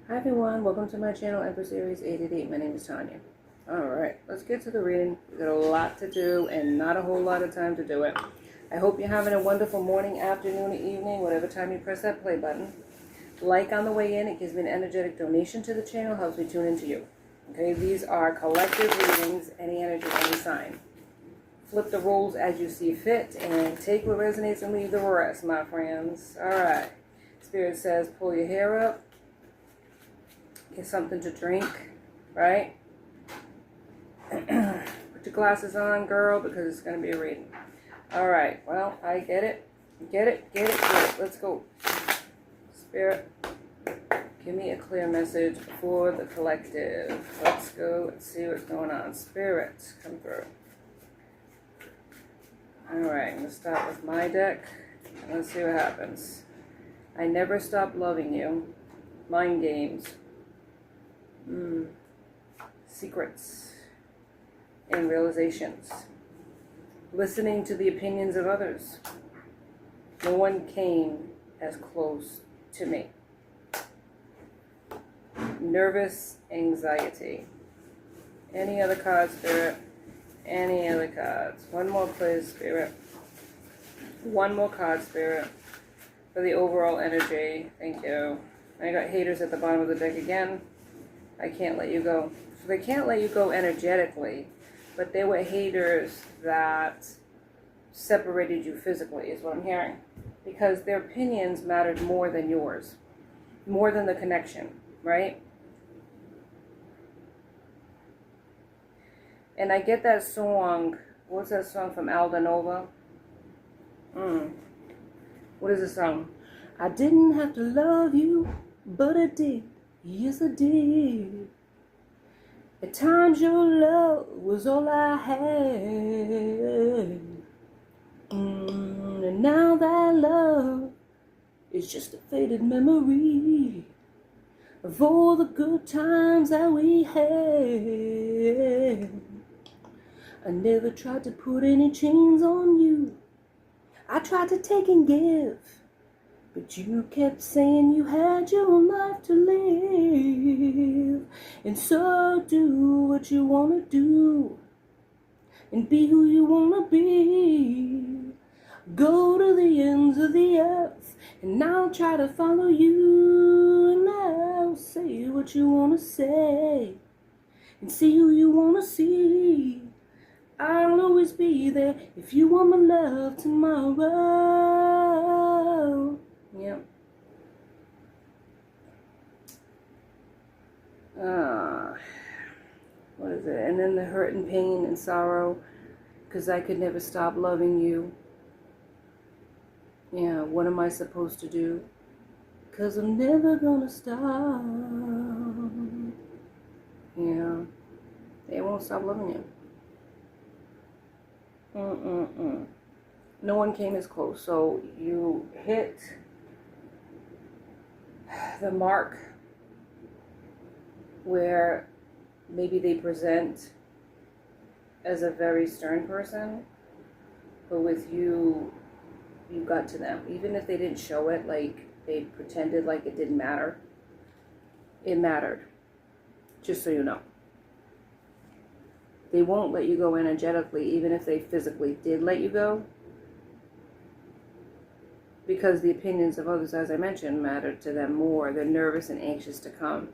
Hi everyone, welcome to my channel, Empress Aries 888. My name is Tanya. Alright, let's get to the reading. We've got a lot to do and not a whole lot of time to do it. I hope you're having a wonderful morning, afternoon, or evening, whatever time you press that play button. Like on the way in, it gives me an energetic donation to the channel, helps me tune into you. Okay, these are collective readings, any energy, any sign. Flip the roles as you see fit and take what resonates and leave the rest, my friends. Alright, Spirit says pull your hair up. Get something to drink, right? Put your glasses on, girl, because it's going to be a reading. All right, well, I get it. Get it. Let's go. Spirit, give me a clear message for the collective. Let's go. Let's see what's going on. Spirit, come through. All right, I'm going to start with my deck. Let's see what happens. I never stop loving you. Mind games. Secrets and realizations. Listening to the opinions of others. No one came as close to me. Nervous anxiety. Any other cards, Spirit? Any other cards? One more, please, Spirit. One more card, Spirit, for the overall energy. Thank you. I got haters at the bottom of the deck again. I can't let you go. So they can't let you go energetically, but they were haters that separated you physically, is what I'm hearing. Because their opinions mattered more than yours. More than the connection, right? And I get that song. What's that song from Alda Nova? What is the song? I didn't have to love you, but I did. Yes, I did. At times your love was all I had. And now that love is just a faded memory of all the good times that we had. I never tried to put any chains on you. I tried to take and give. But you kept saying you had your life to live. And so do what you want to do. And be who you want to be. Go to the ends of the earth. And I'll try to follow you. And I'll say what you want to say. And see who you want to see. I'll always be there if you want my love tomorrow. Yep. What is it? And then the hurt and pain and sorrow, because I could never stop loving you. Yeah, what am I supposed to do? Because I'm never gonna stop. Yeah, they won't stop loving you. No one came as close, so you hit the mark where maybe they present as a very stern person, but with you, you got to them. Even if they didn't show it, like they pretended like it didn't matter, it mattered, just so you know. They won't let you go energetically, even if they physically did let you go, because the opinions of others, as I mentioned, mattered to them more. They're nervous and anxious to come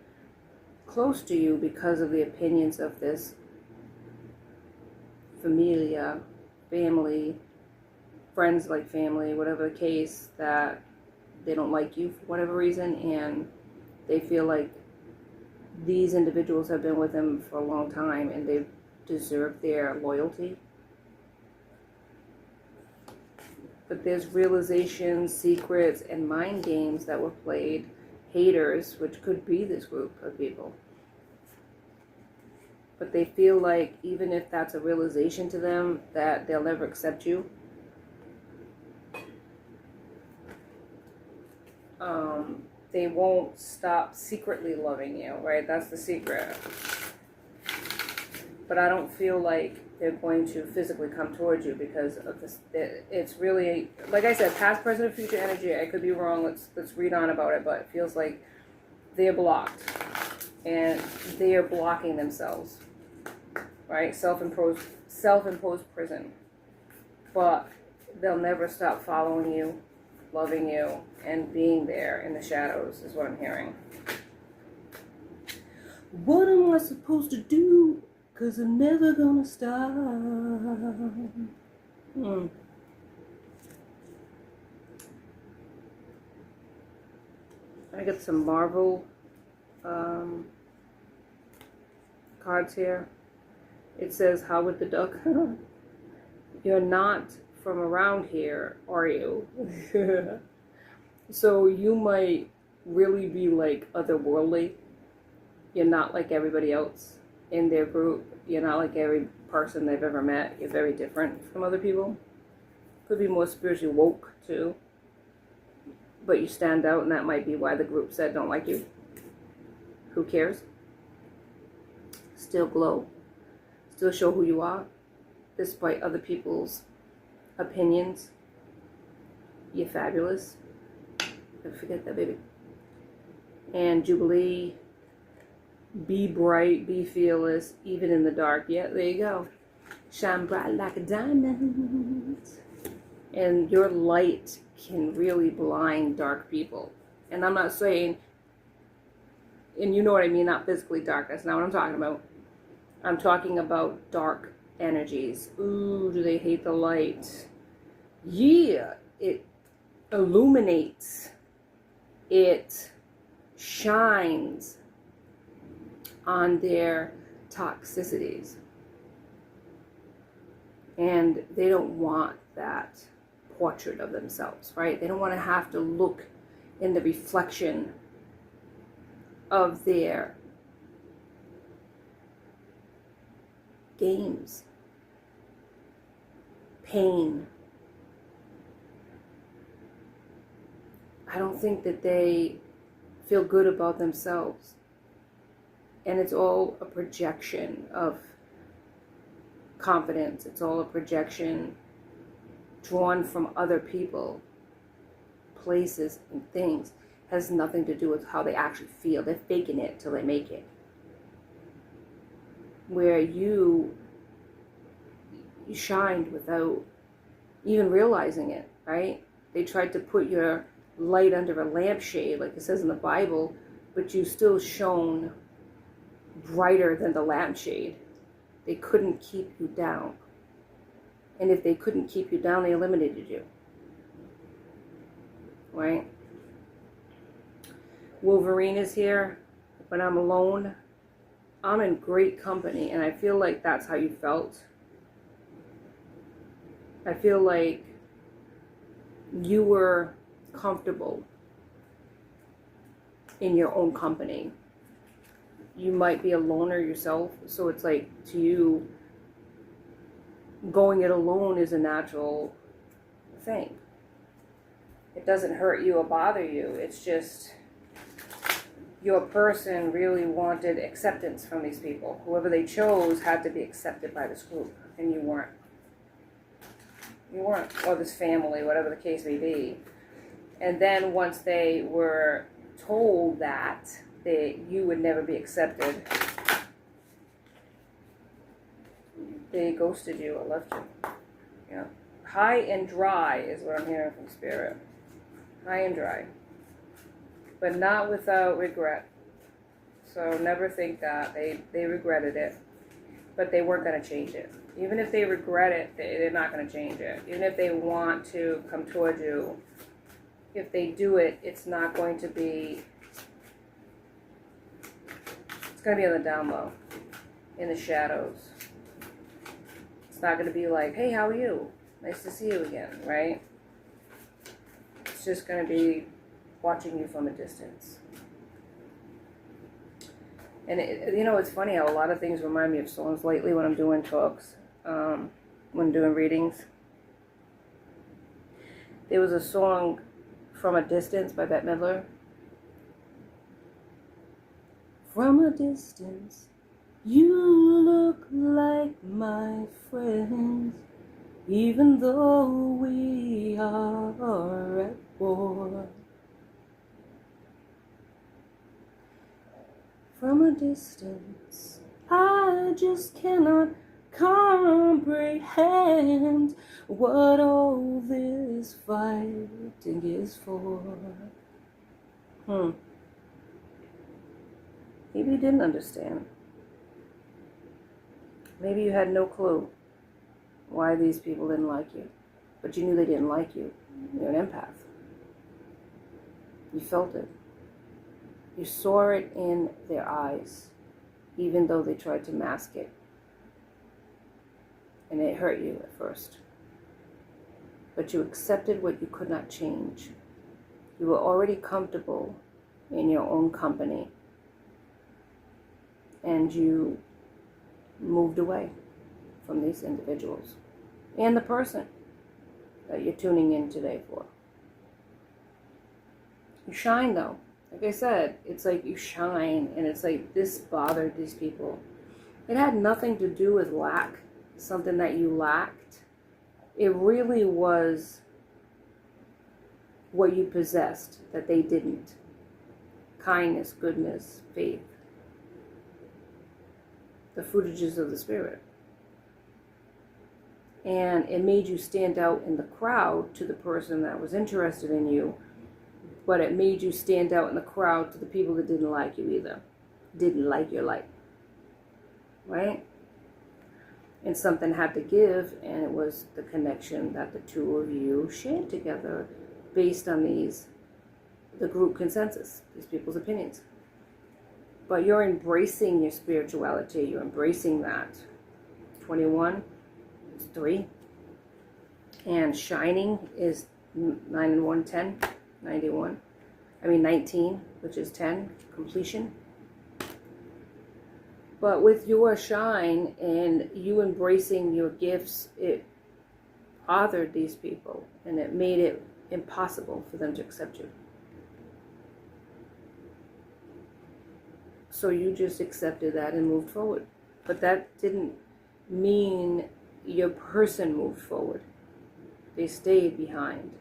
close to you because of the opinions of this familia, family, friends like family, whatever the case, that they don't like you for whatever reason, and they feel like these individuals have been with them for a long time and they deserve their loyalty. But there's realizations, secrets, and mind games that were played. Haters, which could be this group of people. But they feel like even if that's a realization to them, that they'll never accept you. They won't stop secretly loving you, right? That's the secret. But I don't feel like they're going to physically come towards you because of this. It's really, like I said, past, present, and future energy. I could be wrong. Let's read on about it. But it feels like they're blocked. And they are blocking themselves. Right? Self-imposed prison. But they'll never stop following you, loving you, and being there in the shadows is what I'm hearing. What am I supposed to do? 'Cause I'm never gonna stop. I got some Marvel cards here. It says, Howard the Duck. You're not from around here, are you? So you might really be like otherworldly. You're not like everybody else in their group. You're not like every person they've ever met. You're very different from other people. Could be more spiritually woke too. But you stand out, and that might be why the group said don't like you. Who cares? Still glow. Still show who you are, despite other people's opinions. You're fabulous. Never forget that, baby. And Jubilee, be bright, be fearless, even in the dark. Yeah, there you go. Shine bright like a diamond. And your light can really blind dark people. And I'm not saying, and you know what I mean, not physically dark. That's not what I'm talking about. I'm talking about dark energies. Ooh, do they hate the light? Yeah, it illuminates. It shines on their toxicities. And they don't want that portrait of themselves, right? They don't want to have to look in the reflection of their games, pain. I don't think that they feel good about themselves. And it's all a projection of confidence. It's all a projection drawn from other people, places, and things. It has nothing to do with how they actually feel. They're faking it till they make it. Where you shined without even realizing it, right? They tried to put your light under a lampshade, like it says in the Bible, but you still shone brighter than the lampshade. They couldn't keep you down. And if they couldn't keep you down, they eliminated you. Right? Wolverine is here. When I'm alone, I'm in great company, and I feel like that's how you felt. I feel like you were comfortable in your own company. You might be a loner yourself, so it's like to you, going it alone is a natural thing. It doesn't hurt you or bother you. It's just your person really wanted acceptance from these people. Whoever they chose had to be accepted by this group, and you weren't. You weren't, or this family, whatever the case may be. And then once they were told that you would never be accepted, they ghosted you or left you. Yeah. High and dry is what I'm hearing from Spirit. High and dry. But not without regret. So never think that. They regretted it. But they weren't going to change it. Even if they regret it, they're not going to change it. Even if they want to come toward you, if they do it, it's not going to be, it's going to be on the down low, in the shadows. It's not going to be like, hey, how are you? Nice to see you again, right? It's just going to be watching you from a distance. And it's funny how a lot of things remind me of songs lately when I'm doing talks, when doing readings. There was a song, From a Distance by Bette Midler. From a distance, you look like my friends, even though we are at war. from a distance. I just cannot comprehend what all this fighting is for. Maybe you didn't understand. Maybe you had no clue why these people didn't like you. But you knew they didn't like you. You're an empath. You felt it. You saw it in their eyes, even though they tried to mask it. And it hurt you at first. But you accepted what you could not change. You were already comfortable in your own company. And you moved away from these individuals. And the person that you're tuning in today for. You shine though. Like I said, it's like you shine, and it's like this bothered these people. It had nothing to do with lack, something that you lacked. It really was what you possessed that they didn't. Kindness, goodness, faith. The fruitages of the Spirit. And it made you stand out in the crowd to the person that was interested in you, but it made you stand out in the crowd to the people that didn't like you either. Didn't like your light. Right? And something had to give, and it was the connection that the two of you shared together based on the group consensus, these people's opinions. But you're embracing your spirituality. You're embracing that. 21 is 3. And shining is 9 and 1, 10. 19, which is 10, completion. But with your shine and you embracing your gifts, it bothered these people, and it made it impossible for them to accept you. So you just accepted that and moved forward. But that didn't mean your person moved forward. They stayed behind.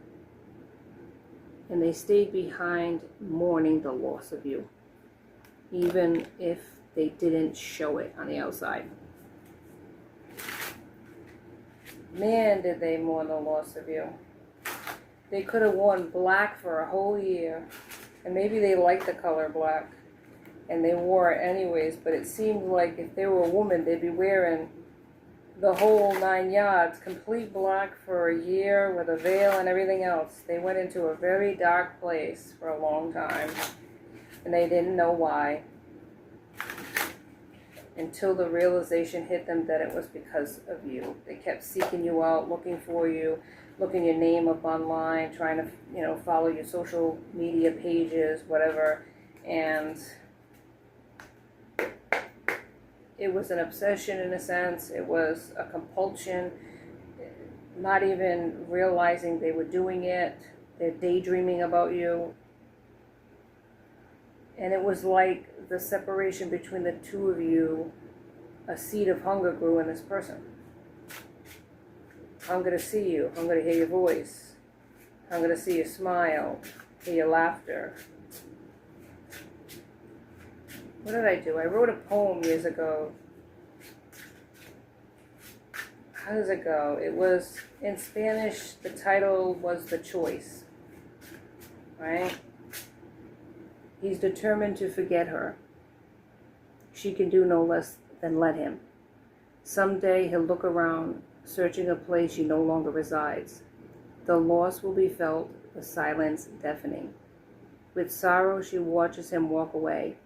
And they stayed behind mourning the loss of you, even if they didn't show it on the outside. Man, did they mourn the loss of you. They could have worn black for a whole year, and maybe they liked the color black, and they wore it anyways, but it seemed like if they were a woman, they'd be wearing the whole 9 yards, complete black for a year with a veil and everything else. They went into a very dark place for a long time, and they didn't know why, until the realization hit them that it was because of you. They kept seeking you out, looking for you, looking your name up online, trying to, follow your social media pages, whatever, and it was an obsession in a sense. It was a compulsion, not even realizing they were doing it. They're daydreaming about you. And it was like the separation between the two of you, a seed of hunger grew in this person. Hunger to see you, hunger to hear your voice, hunger to see your smile, hear your laughter. What did I do? I wrote a poem years ago. How does it go? It was in Spanish. The title was The Choice. Right? He's determined to forget her. She can do no less than let him. Someday he'll look around, searching a place she no longer resides. The loss will be felt, the silence deafening. With sorrow she watches him walk away,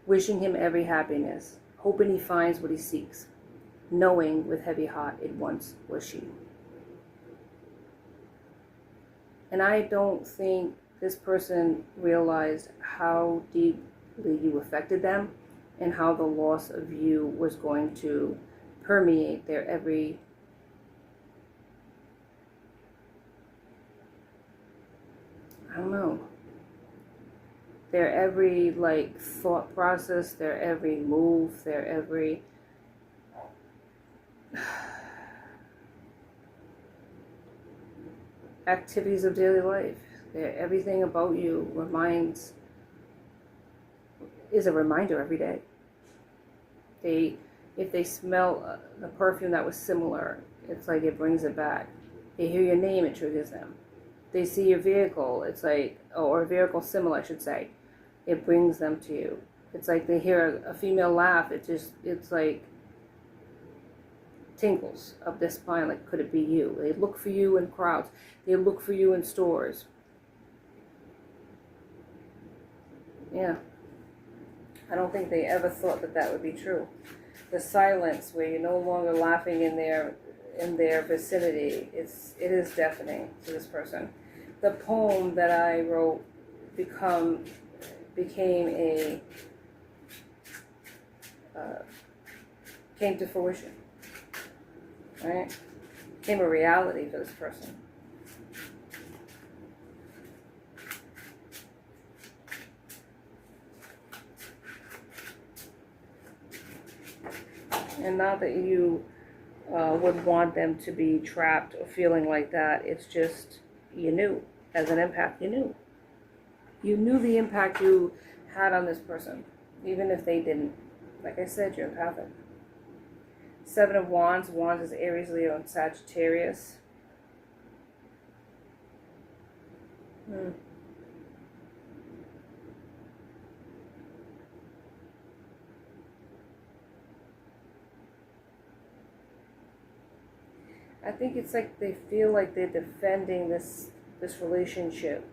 wishing him every happiness, hoping he finds what he seeks, knowing with heavy heart it once was she. And I don't think this person realized how deeply you affected them and how the loss of you was going to permeate their every their every thought process, their every move, their every activities of daily life. Everything about you reminds is a reminder every day. If they smell the perfume that was similar, it's like it brings it back. They hear your name, it triggers them. They see your vehicle, it's like, or a vehicle similar, I should say, it brings them to you. It's like they hear a female laugh, it's like tingles up their spine, like, could it be you? They look for you in crowds. They look for you in stores. Yeah. I don't think they ever thought that that would be true. The silence, where you're no longer laughing in their vicinity, it is deafening to this person. The poem that I wrote came to fruition, right? Became a reality for this person. And not that you would want them to be trapped or feeling like that. It's just, you knew. As an empath, you knew. You knew the impact you had on this person, even if they didn't. Like I said, you're empathic. 7 of Wands. Wands is Aries, Leo, and Sagittarius. I think it's like they feel like they're defending this relationship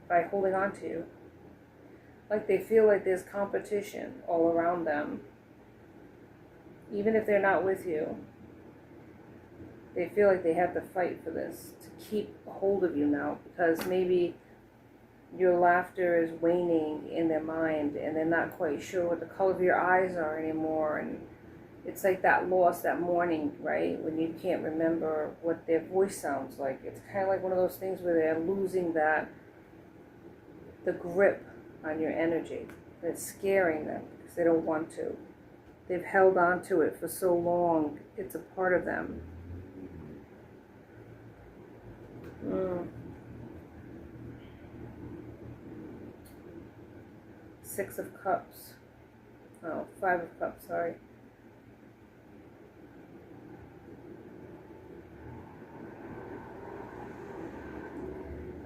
by holding on to you. Like they feel like there's competition all around them. Even if they're not with you, they feel like they have to fight for this, to keep a hold of you now, because maybe your laughter is waning in their mind and they're not quite sure what the color of your eyes are anymore. And it's like that loss, that mourning, right? When you can't remember what their voice sounds like. It's kind of like one of those things where they're losing the grip on your energy. It's scaring them because they don't want to. They've held on to it for so long. It's a part of them. Six of Cups. Oh, 5 of Cups, sorry.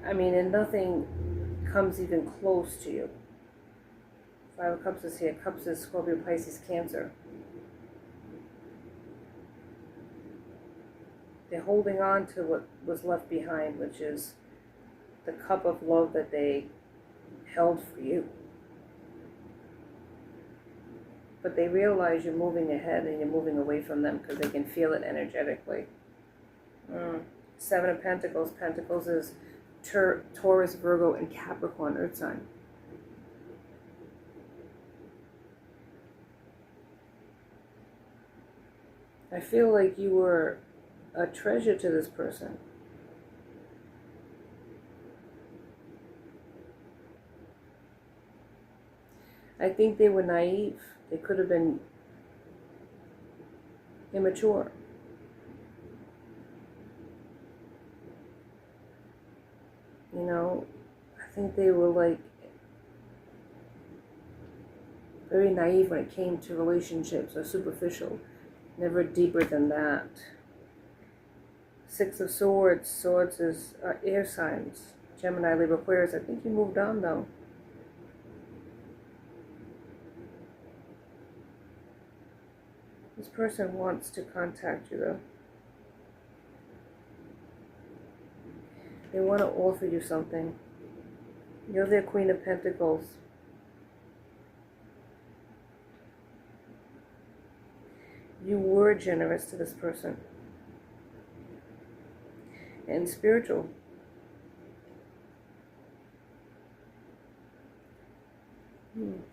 I mean, and nothing comes even close to you. 5 of Cups is here. Cups is Scorpio, Pisces, Cancer. They're holding on to what was left behind, which is the cup of love that they held for you. But they realize you're moving ahead and you're moving away from them because they can feel it energetically. 7 of Pentacles. Pentacles is Taurus, Virgo, and Capricorn, Earth sign. I feel like you were a treasure to this person. I think they were naive. They could have been immature. You know, I think they were like very naive when it came to relationships, or superficial, never deeper than that. 6 of Swords. Swords is air signs. Gemini, Libra, Aquarius. I think you moved on though. This person wants to contact you though. They want to offer you something. You're their Queen of Pentacles. You were generous to this person. And spiritual. You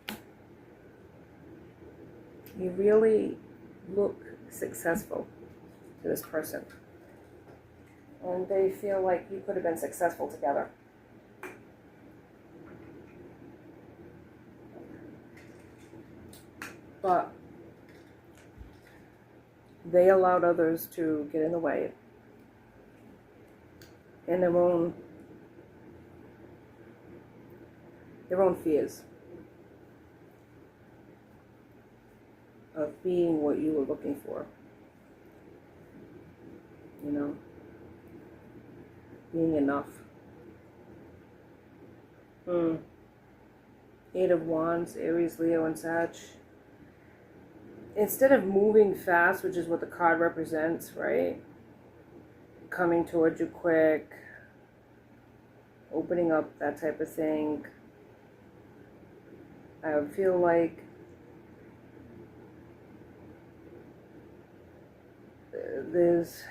really look successful to this person. And they feel like you could have been successful together. But they allowed others to get in the way in their own fears. of being what you were looking for. You know, being enough. Eight of Wands, Aries, Leo, and Sag. Instead of moving fast, which is what the card represents, right? Coming towards you quick, opening up, that type of thing. I feel like there's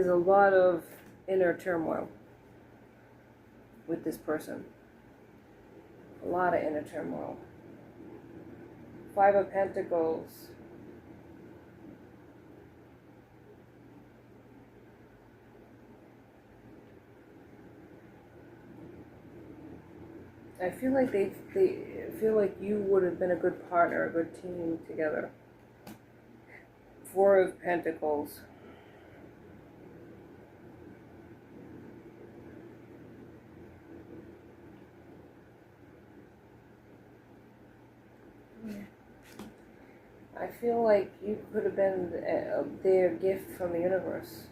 a lot of inner turmoil with this person. A lot of inner turmoil. Five of Pentacles. I feel like they feel like you would have been a good partner, a good team together. Four of Pentacles. I feel like you could have been their gift from the universe.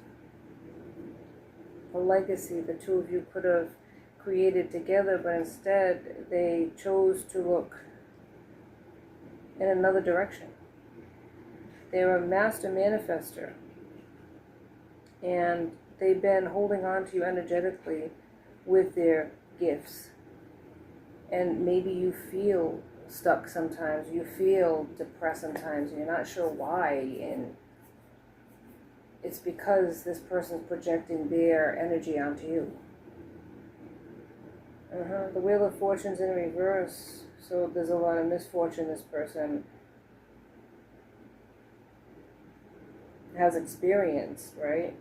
A legacy the two of you could have created together, but instead they chose to look in another direction. They're a master manifester, and they've been holding on to you energetically with their gifts. And maybe you feel stuck sometimes, you feel depressed sometimes, and you're not sure why, and it's because this person's projecting their energy onto you. The Wheel of Fortune's in reverse, so there's a lot of misfortune this person has experienced, right?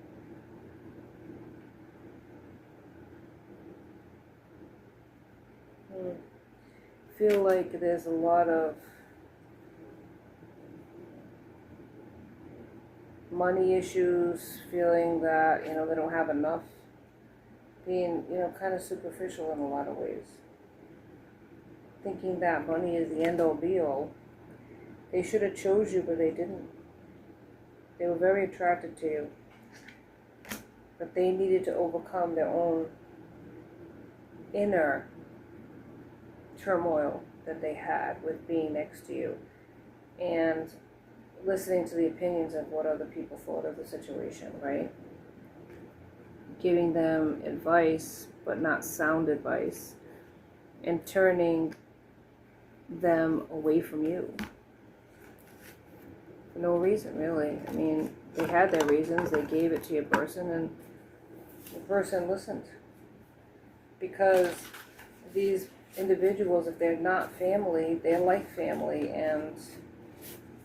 Feel like there's a lot of money issues, feeling that, they don't have enough, being, kind of superficial in a lot of ways. Thinking that money is the end-all be-all. They should have chose you, but they didn't. They were very attracted to you, but they needed to overcome their own inner turmoil that they had with being next to you and listening to the opinions of what other people thought of the situation, right? Giving them advice, but not sound advice, and turning them away from you. For no reason, really. I mean, they had their reasons, they gave it to your person, and the person listened. Because these individuals, if they're not family, they're like family, and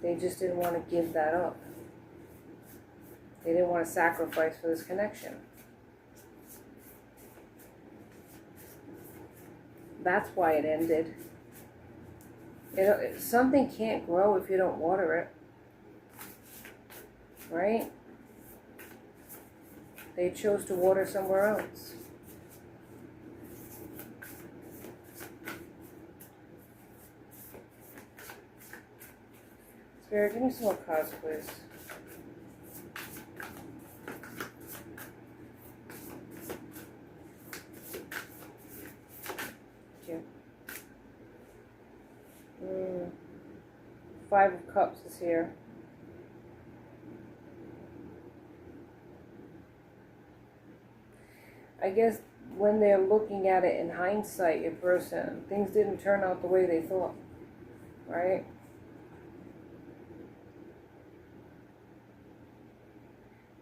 they just didn't want to give that up. They didn't want to sacrifice for this connection. That's why it ended. Something can't grow if you don't water it. Right? They chose to water somewhere else. Spirit, give me some more cards, please. Thank you. Five of Cups is here. I guess when they're looking at it in hindsight, your person, things didn't turn out the way they thought, right?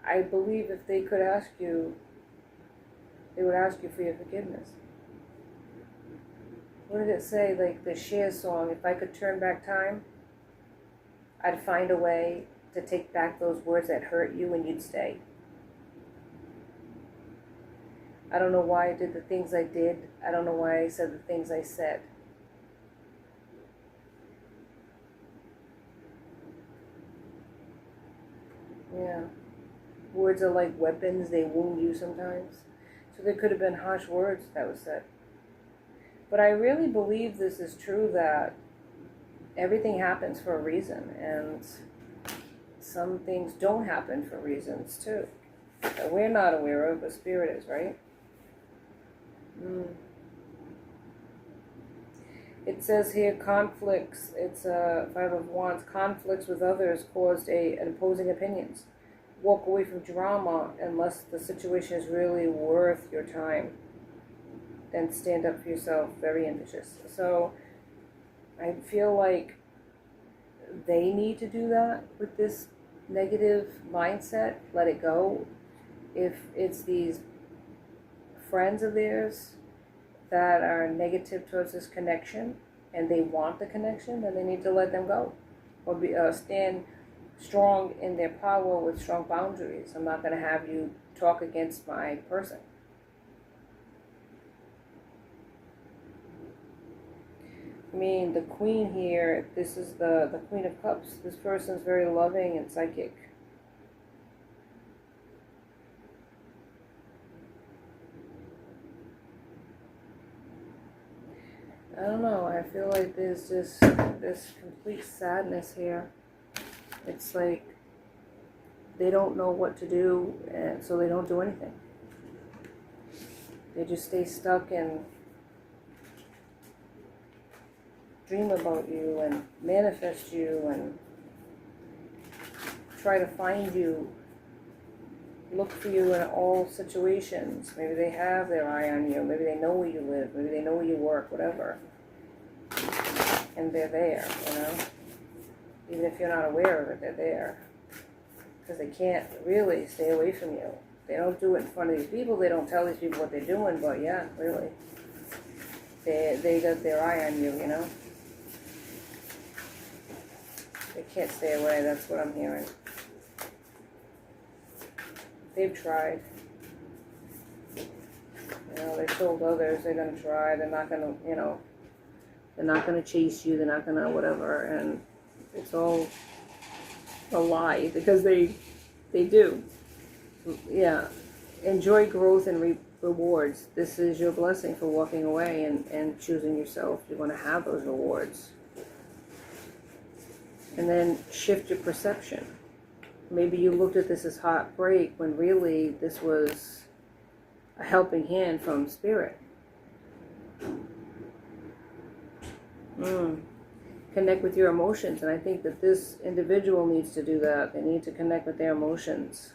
I believe if they could ask you, they would ask you for your forgiveness. What did it say, like the Cher song, if I could turn back time, I'd find a way to take back those words that hurt you and you'd stay. I don't know why I did the things I did. I don't know why I said the things I said. Yeah. Words are like weapons. They wound you sometimes. So there could have been harsh words that was said. But I really believe this is true, that everything happens for a reason, and some things don't happen for reasons too, that we're not aware of, but Spirit is, right? It says here, conflicts, it's a Five of Wands, conflicts with others caused an opposing opinions. Walk away from drama unless the situation is really worth your time. Then stand up for yourself, very ambitious. So I feel like they need to do that with this negative mindset, let it go. If it's these friends of theirs that are negative towards this connection and they want the connection, then they need to let them go, or stand strong in their power with strong boundaries. I'm not going to have you talk against my person. I mean, the Queen here, this is the Queen of Cups. This person's very loving and psychic. I don't know, I feel like there's just this complete sadness here. It's like they don't know what to do, and so they don't do anything. They just stay stuck and dream about you and manifest you and try to find you, look for you in all situations. Maybe they have their eye on you, maybe they know where you live, maybe they know where you work, whatever. And they're there, you know? Even if you're not aware of it, they're there. Because they can't really stay away from you. They don't do it in front of these people, they don't tell these people what they're doing, but yeah, really. They got their eye on you, you know? They can't stay away, that's what I'm hearing. They've tried. You know, they told others they're going to try, they're not going to, you know, they're not going to chase you, they're not going to whatever, and it's all a lie, because they do. Yeah, enjoy growth and rewards. This is your blessing for walking away and choosing yourself. You're going to have those rewards. And then shift your perception. Maybe you looked at this as heartbreak when really this was a helping hand from Spirit. Connect with your emotions, and I think that this individual needs to do that. They need to connect with their emotions.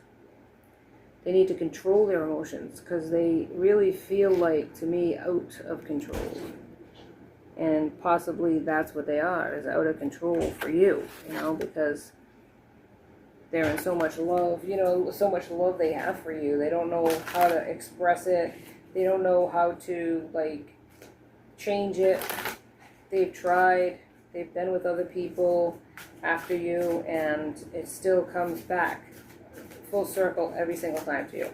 They need to control their emotions, because they really feel like, to me, out of control. And possibly that's what they are, is out of control for you, you know, because they're in so much love, you know, so much love they have for you. They don't know how to express it. They don't know how to, like, change it. They've tried. They've been with other people after you, and it still comes back full circle every single time to you.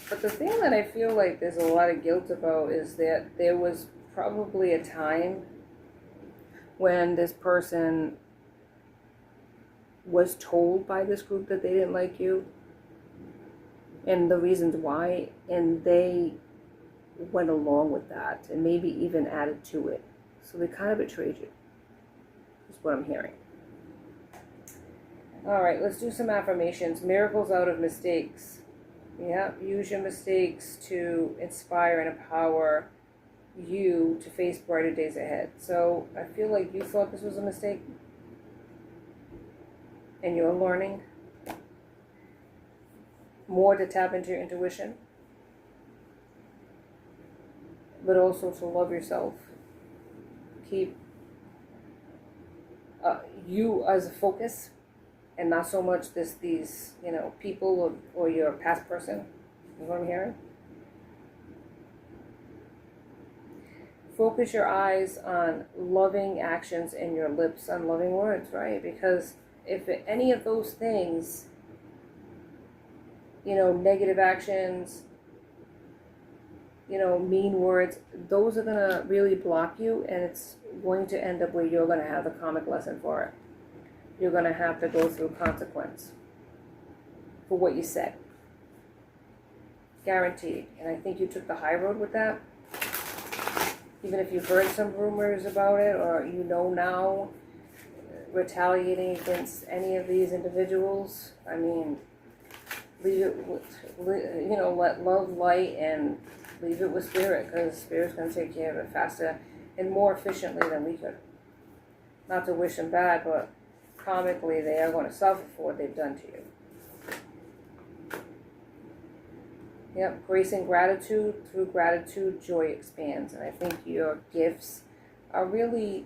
But the thing that I feel like there's a lot of guilt about is that there was probably a time when this person was told by this group that they didn't like you and the reasons why, and they went along with that and maybe even added to it. So they kind of betrayed you, is what I'm hearing. All right, let's do some affirmations. Miracles out of mistakes. Yeah, use your mistakes to inspire and empower you to face brighter days ahead. So I feel like you thought this was a mistake, and you're learning more to tap into your intuition, but also to love yourself. Keep you as a focus, and not so much these people or your past person. You know what I'm hearing? Focus your eyes on loving actions and your lips on loving words, right? Because if any of those things, negative actions, mean words, those are going to really block you, and it's going to end up where you're going to have a karmic lesson for it. You're going to have to go through consequence. for what you said. Guaranteed. And I think you took the high road with that. Even if you've heard some rumors about it, or you know now, retaliating against any of these individuals, I mean, leave it with, let love light and leave it with Spirit, because Spirit's going to take care of it faster and more efficiently than we could. Not to wish them bad, but karmically they are going to suffer for what they've done to you. Yep, grace and gratitude. Through gratitude, joy expands. And I think your gifts are really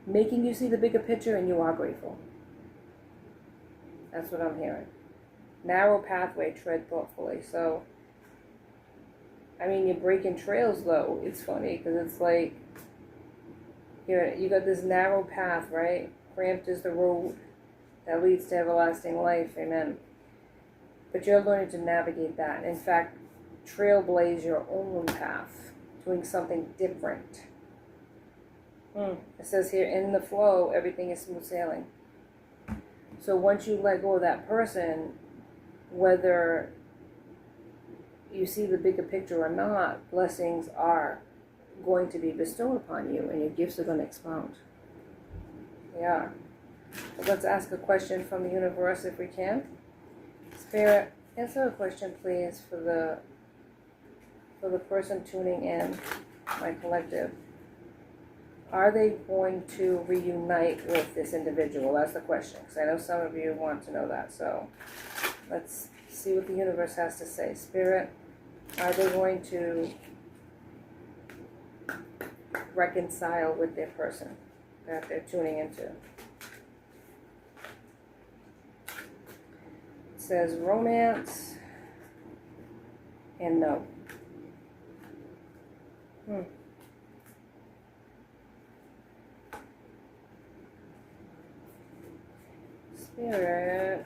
making you see the bigger picture, and you are grateful. That's what I'm hearing. Narrow pathway, tread thoughtfully. So, I mean, you're breaking trails, though. It's funny, because it's like, you got this narrow path, right? Cramped is the road that leads to everlasting life. Amen. But you're learning to navigate that. In fact, trailblaze your own path, doing something different. It says here, in the flow, everything is smooth sailing. So once you let go of that person, whether you see the bigger picture or not, blessings are going to be bestowed upon you, and your gifts are going to expound. They are. But let's ask a question from the universe if we can. Spirit, answer a question, please, for the person tuning in, my collective. Are they going to reunite with this individual? That's the question, because I know some of you want to know that. So let's see what the universe has to say. Spirit, are they going to reconcile with their person that they're tuning into? It says romance and no. Spirit,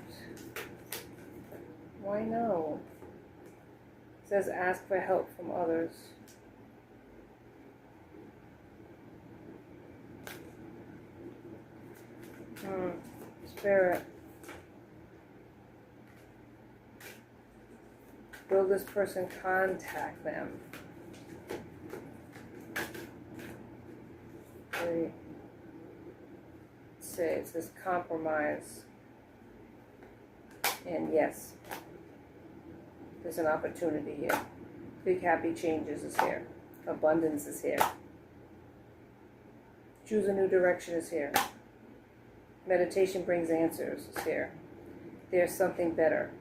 why no? It says ask for help from others. Spirit, will this person contact them? It says compromise. And yes, there's an opportunity here. Big happy changes is here. Abundance is here. Choose a new direction is here. Meditation brings answers is here. There's something better.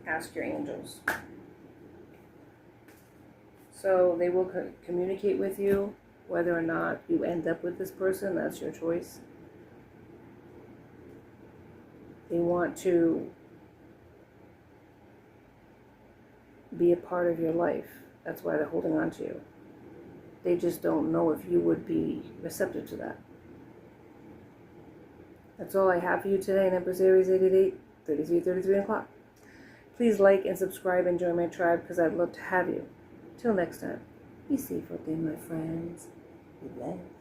Ask your angels. So they will communicate with you. Whether or not you end up with this person, that's your choice. They want to be a part of your life. That's why they're holding on to you. They just don't know if you would be receptive to that. That's all I have for you today in Empress Aries 888, 33 o'clock. Please like and subscribe and join my tribe, because I'd love to have you. Till next time, be safe out there, my friends. Be blessed.